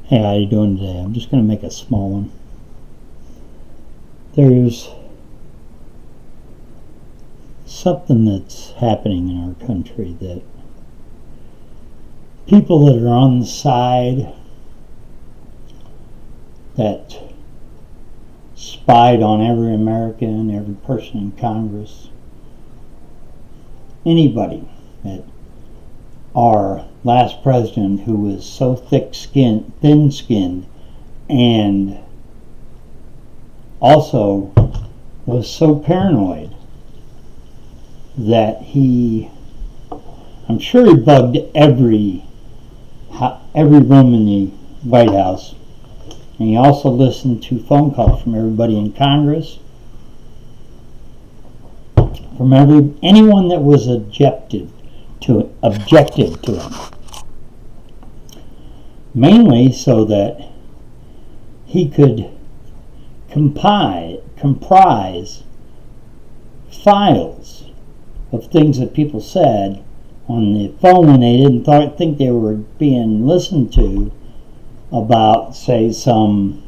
Hey, how you doing today? I'm just going to make a small one. There's something that's happening in our country that people that are on the side that spied on every American, every person in Congress, anybody that our last president, who was so thin-skinned, and also was so paranoid that I'm sure he bugged every room in the White House, and he also listened to phone calls from everybody in Congress, from anyone that was objective to him, mainly so that he could comprise files of things that people said on the phone when they didn't think they were being listened to, about, say, some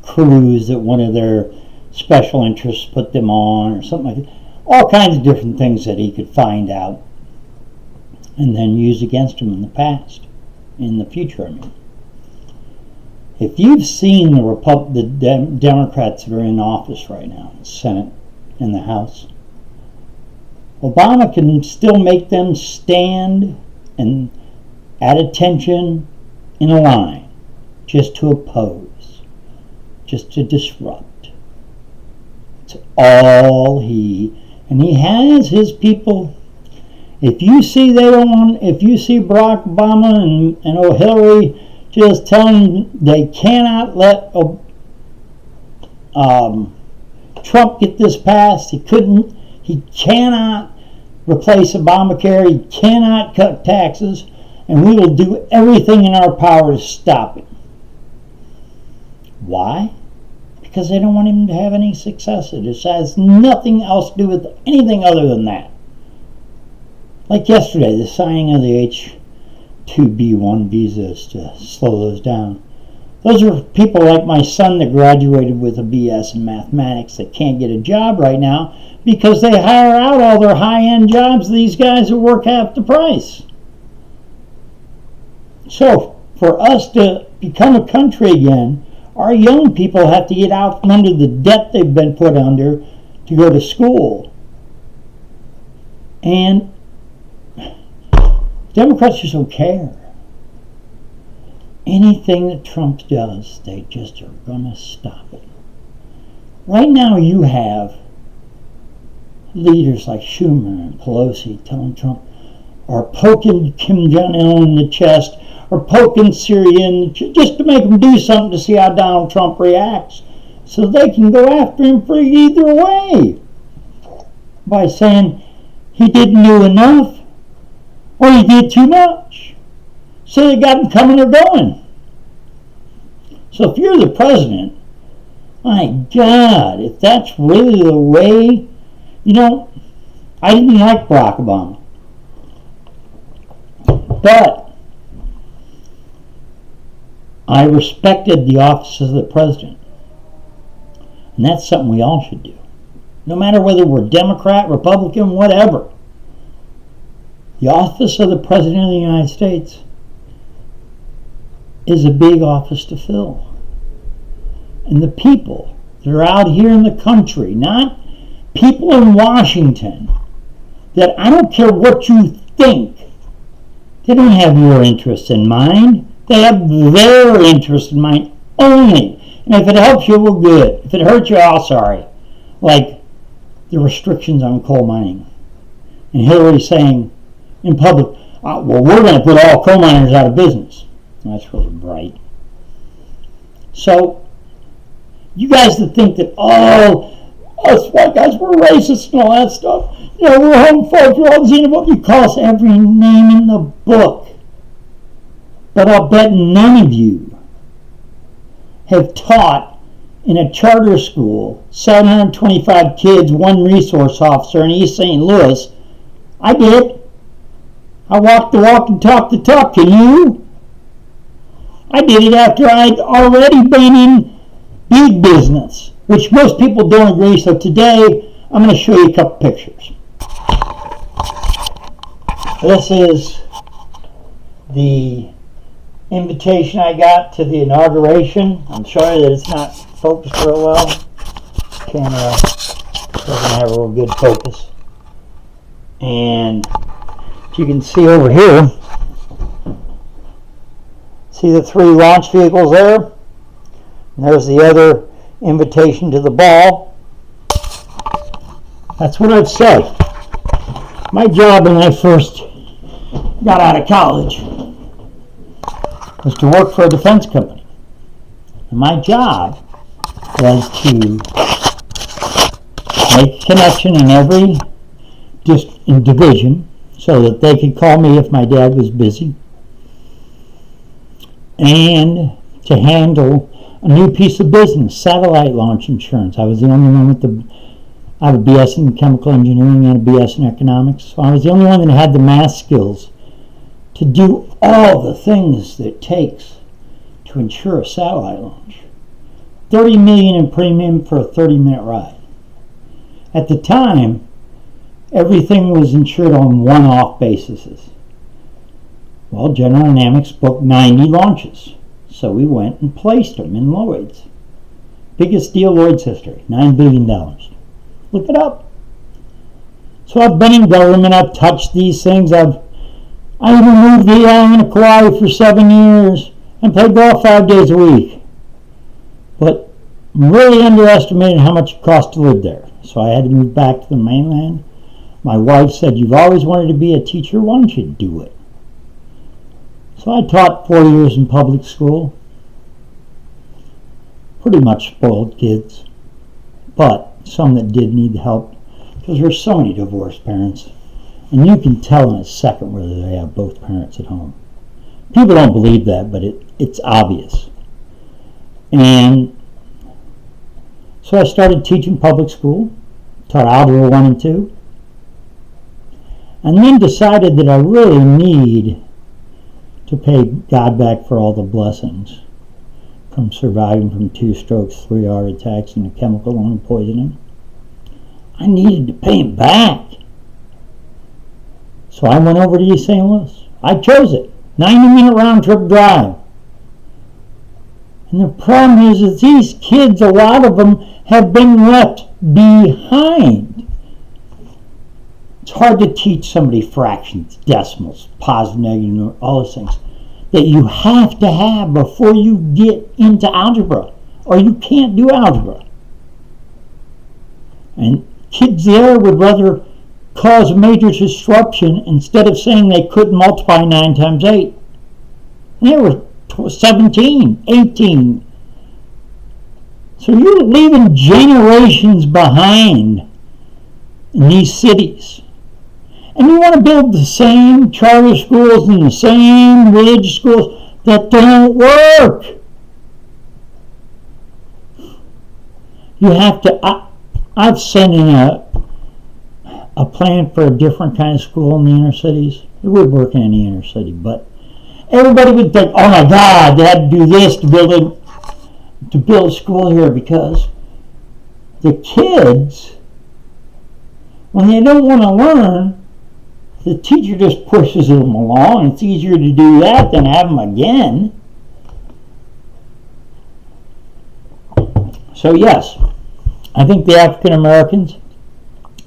cruise that one of their special interests put them on, or something like that. All kinds of different things that he could find out and then use against him in the future. I mean, if you've seen the Democrats that are in office right now, in the Senate and the House, Obama can still make them stand and at attention in a line, just to oppose, just to disrupt. It's all and he has his people. If you see Barack Obama and Hillary just telling they cannot let Trump get this passed, he cannot replace Obamacare, he cannot cut taxes, and we will do everything in our power to stop it. Why? Because they don't want him to have any success. It just has nothing else to do with anything other than that. Like yesterday, the signing of the H-2B1 visas to slow those down. Those are people like my son that graduated with a BS in mathematics that can't get a job right now because they hire out all their high-end jobs to these guys who work half the price. So, for us to become a country again, our young people have to get out from under the debt they've been put under to go to school. And Democrats just don't care. Anything that Trump does, they just are going to stop it. Right now you have leaders like Schumer and Pelosi telling Trump, or poking Kim Jong-un in the chest, or poking Syria in the chest, just to make him do something to see how Donald Trump reacts, so they can go after him for either way, by saying he didn't do enough, or he did too much. So they got him coming or going. So if you're the president, my God, if that's really the way, I didn't like Barack Obama. But I respected the office of the president. And that's something we all should do. No matter whether we're Democrat, Republican, whatever. The office of the President of the United States is a big office to fill. And the people that are out here in the country, not people in Washington, that I don't care what you think, they don't have your interest in mind. They have their interest in mind only. And if it helps you, well, good. If it hurts you, I'm sorry. Like the restrictions on coal mining. And Hillary saying in public, well, we're going to put all coal miners out of business. That's really bright. So, you guys that think that, us white guys, we're racist and all that stuff, we're homophobes, we're all xenophobic, you call us every name in the book. But I'll bet none of you have taught in a charter school, 725 kids, one resource officer in East St. Louis. I did. I walk the walk and talk the talk. Can you? I did it after I'd already been in big business, which most people don't agree. So today, I'm going to show you a couple pictures. This is the invitation I got to the inauguration. I'm sorry that it's not focused real well. Camera doesn't have a real good focus. And as you can see over here, see the 3 launch vehicles there? And there's the other invitation to the ball. That's what I've said. My job when I first got out of college was to work for a defense company. And my job was to make a connection in every division so that they could call me if my dad was busy, and to handle a new piece of business, satellite launch insurance. I was the only one I have a BS in chemical engineering and a BS in economics, so I was the only one that had the math skills to do all the things that it takes to insure a satellite launch. $30 million in premium for a 30-minute ride. At the time, everything was insured on one-off basis. Well, General Dynamics booked 90 launches, so we went and placed them in Lloyd's. Biggest deal Lloyd's history, $9 billion. Look it up. So I've been in government, I've touched these things, I even moved to the island of Kauai for 7 years and played golf 5 days a week. But really underestimated how much it cost to live there. So I had to move back to the mainland. My wife said, "You've always wanted to be a teacher, why don't you do it?" So I taught 4 years in public school. Pretty much spoiled kids, but some that did need help, because there's so many divorced parents. And you can tell in a second whether they have both parents at home. People don't believe that, but it's obvious. And so I started teaching public school, taught Algebra 1 and 2, and then decided that I really need to pay God back for all the blessings from surviving from 2 strokes, 3 heart attacks, and a chemical lung poisoning. I needed to pay him back. So I went over to East St. Louis. I chose it. 90-minute round-trip drive. And the problem is that these kids, a lot of them, have been left behind. It's hard to teach somebody fractions, decimals, positive, negative, all those things that you have to have before you get into algebra, or you can't do algebra. And kids there would rather cause major disruption instead of saying they couldn't multiply 9 times 8. And they were 17, 18. So you're leaving generations behind in these cities. And you want to build the same charter schools and the same religious schools that don't work. You have to, I've sent in a plan for a different kind of school in the inner cities. It would work in any inner city, but everybody would think, oh my God, they had to do this to build a school here, because the kids, when they don't want to learn, the teacher just pushes them along. It's easier to do that than have them again. So yes, I think the African Americans,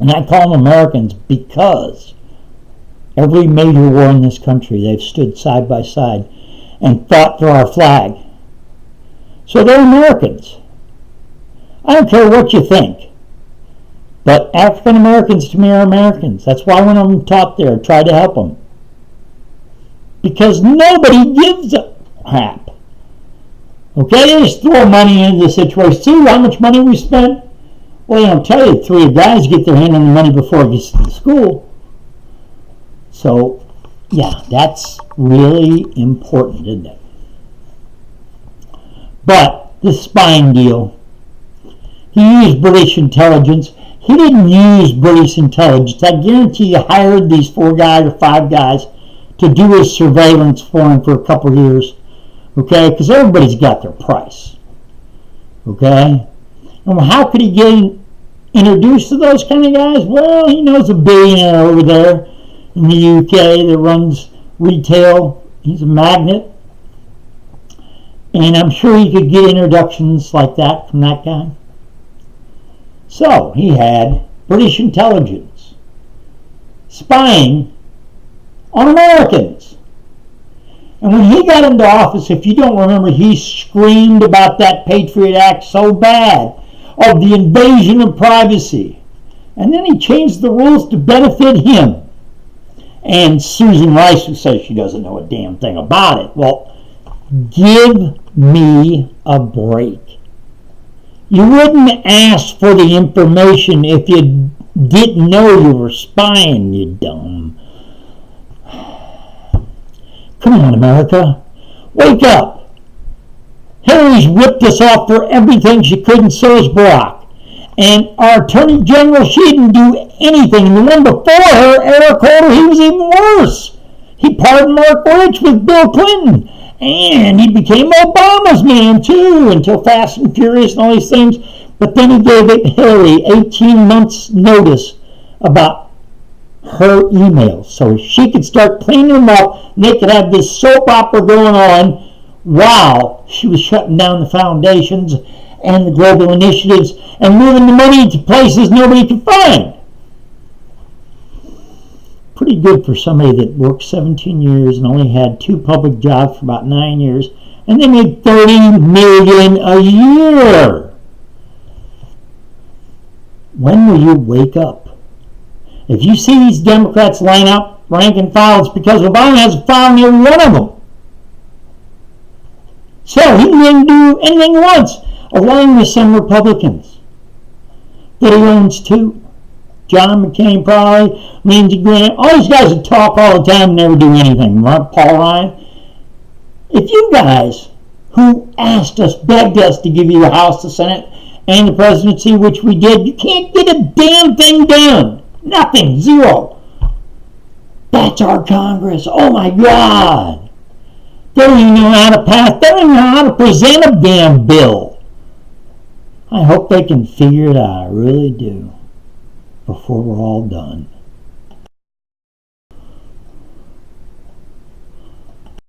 and I call them Americans because every major war in this country, they've stood side by side and fought for our flag. So they're Americans. I don't care what you think. But African Americans to me are Americans. That's why when I'm taught there, I try to help them. Because nobody gives a crap. Okay, they just throw money into the situation. See how much money we spent? Well, they don't tell you 3 guys get their hand on the money before it gets to the school. So, yeah, that's really important, isn't it? But the spying deal, he used British intelligence. He didn't use British intelligence. I guarantee you hired these 4 guys or 5 guys to do his surveillance for him for a couple of years Okay, because everybody's got their price. Okay, and how could he get introduced to those kind of guys? Well, he knows a billionaire over there in the UK that runs retail. He's a magnate. And I'm sure he could get introductions like that from that guy. So he had British intelligence spying on Americans. And when he got into office, if you don't remember, he screamed about that Patriot Act so bad, of the invasion of privacy. And then he changed the rules to benefit him. And Susan Rice, who says she doesn't know a damn thing about it. Well, give me a break. You wouldn't ask for the information if you didn't know you were spying, you dumb. Come on, America. Wake up. Hillary's ripped us off for everything she could, and so is Barack. And our Attorney General, she didn't do anything. And the one before her, Eric Holder, he was even worse. He pardoned Mark Rich with Bill Clinton. And he became Obama's man, too, until Fast and Furious and all these things. But then he gave Hillary 18 months' notice about her emails, so she could start cleaning them up, and they could have this soap opera going on while she was shutting down the foundations and the global initiatives and moving the money to places nobody could find. Pretty good for somebody that worked 17 years and only had 2 public jobs for about 9 years, and they made $30 million a year. When will you wake up? If you see these Democrats line up rank and file, it's because Obama hasn't filed near one of them. So he didn't do anything once, along with some Republicans that he owns too. John McCain, probably, Lindsey Graham, all these guys that talk all the time and never do anything. Right? Paul Ryan. If you guys who asked us, begged us to give you the House, the Senate, and the presidency, which we did, you can't get a damn thing done. Nothing. Zero. That's our Congress. Oh my God. They don't even know how to pass. They don't even know how to present a damn bill. I hope they can figure it out. I really do. Before we're all done.